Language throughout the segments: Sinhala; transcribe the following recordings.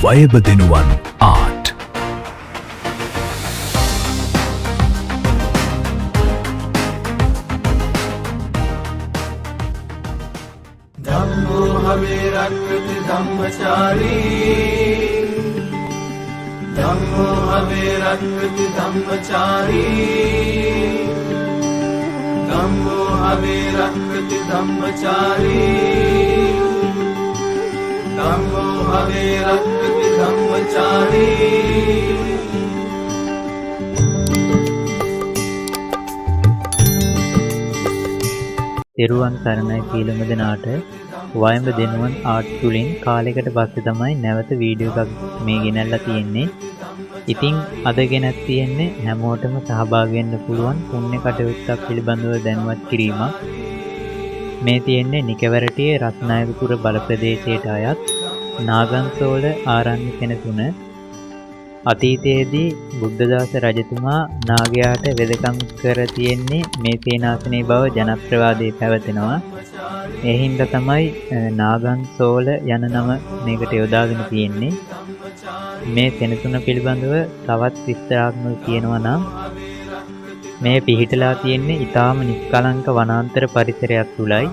වයඹ දෙනුවන් ආට්. ධම්මෝ හවේ රක්ඛති ධම්මචාරී ධම්මෝ හවේ රක්ඛති ධම්මචාරී ධම්මෝ හවේ රක්ඛති ධම්මචාරී ධම්මෝ හවේ රක්ඛති ධම්මචාරී. තෙරුවන් සරණයි සීලම දෙනාට. වයඹ දෙනුවන් ආට් තුලින් කාලයකට පස්සේ තමයි නැවත වීඩියෝ එකක් මේ ගෙනල්ලා තියෙන්නේ. ඉතින් අද ගෙනත් තියෙන්නේ හැමෝටම සහභාගී වෙන්න පුළුවන් පුණ්‍ය කටයුත්තක් පිළිබඳව දැනුවත් කිරීමක්. මේ තියෙන්නේ නිකවරටියේ රත්නායකපුර බල ප්‍රදේශයට අයත් නාගන්සෝල ආරණ්‍ය සෙනසුන. අතීතයේදී බුද්ධදාස රජතුමා නාගයාට වෙදකම් කර තියෙන්නේ මේ සේනාසනේ බව ජනප්‍රවාදයේ පැවතෙනවා. ඒ හින්දා තමයි නාගන්සෝල යන නම මේකට යොදාගෙන තියෙන්නේ. මේ සෙනසුන පිළිබඳව තවත් විස්තරාත්මක කියනවා නම් මේ පිහිටලා තියෙන්නේ ඊටාම නිෂ්කලංක වනාන්තර පරිසරයක් තුලයි.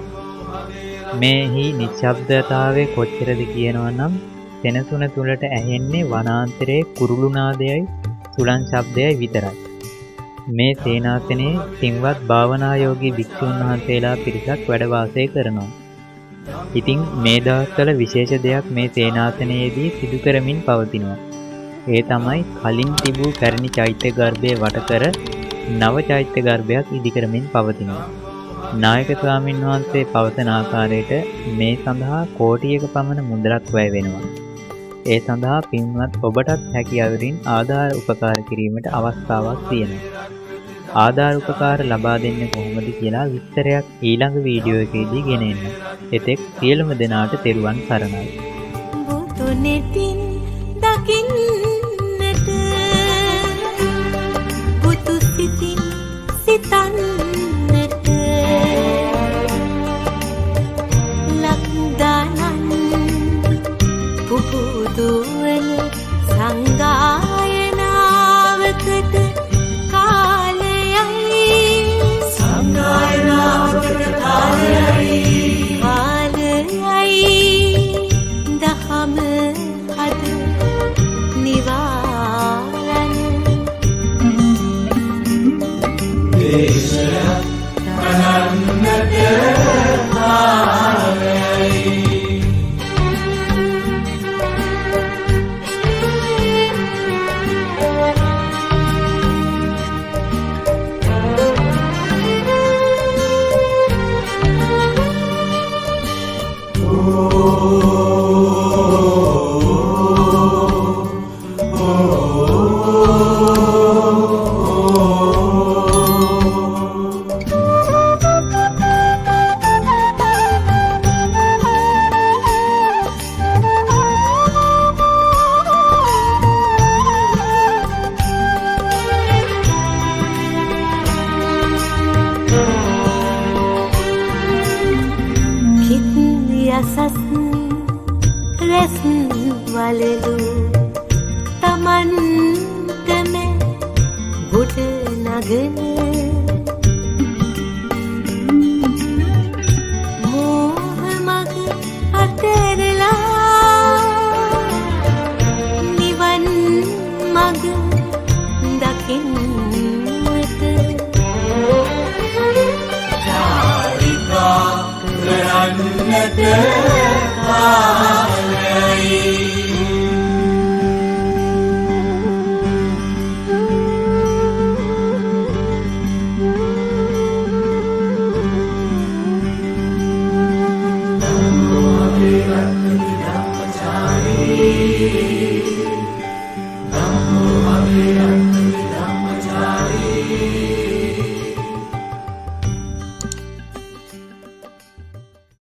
මේහි නිශ්ශබ්දතාවය කොච්චරද කියනවා නම් සෙනසුන තුලට ඇහෙන්නේ වනාන්තරයේ කුරුළු නාදයයි සුළං ශබ්දයයි විතරයි. මේ සේනාසනයේ සින්වත් භාවනායෝගී භික්ෂුන් වහන්සේලා පිරිසක් වැඩ වාසය කරනවා. ඉතින් මේ දවස්වල විශේෂ දෙයක් මේ සේනාසනයේදී සිදු කරමින් පවතිනවා. ඒ තමයි කලින් තිබූ පැරණි චෛත්‍ය ගර්භය වට කර නව චෛත්‍ය ගර්භයක් ඉදි කරමින් පවතිනවා. නායක ස්වාමින් වහන්සේ පවසන ආකාරයට මේ සඳහා කෝටියක පමණ මුදලක් වැය වෙනවා. ඒ සඳහා පින්වත් ඔබටත් හැකි අයුරින් ආධාර උපකාර කිරීමට අවස්ථාවක් තියෙනවා. ආධාර උපකාර ලබා දෙන්නේ කොහොමද කියලා විස්තරයක් ඊළඟ වීඩියෝ එකේදී ගෙන එන්න. එතෙක් සියලුම දෙනාට තෙරුවන් සරණයි. බුදුනෙතින් දකින්නට බුදු සිතින් සිතන්නට ලක්දානන් පුබුදුවන සංගායනාවකට කාලයයි සංගායනාවකට කාලයයි දහම අද නිවාරණ දේශයක් කරන්නට කාලයයි. යසස් රැස් වලලු තමන්ටම ගොඩ නගන මෝහ මග අතරලා නිවන් මග දකින්නට චාරිකා කරන්නට කාලයයි. ධම්මෝ හවේ රක්ඛති ධම්මචාරී ධම්මෝ හවේ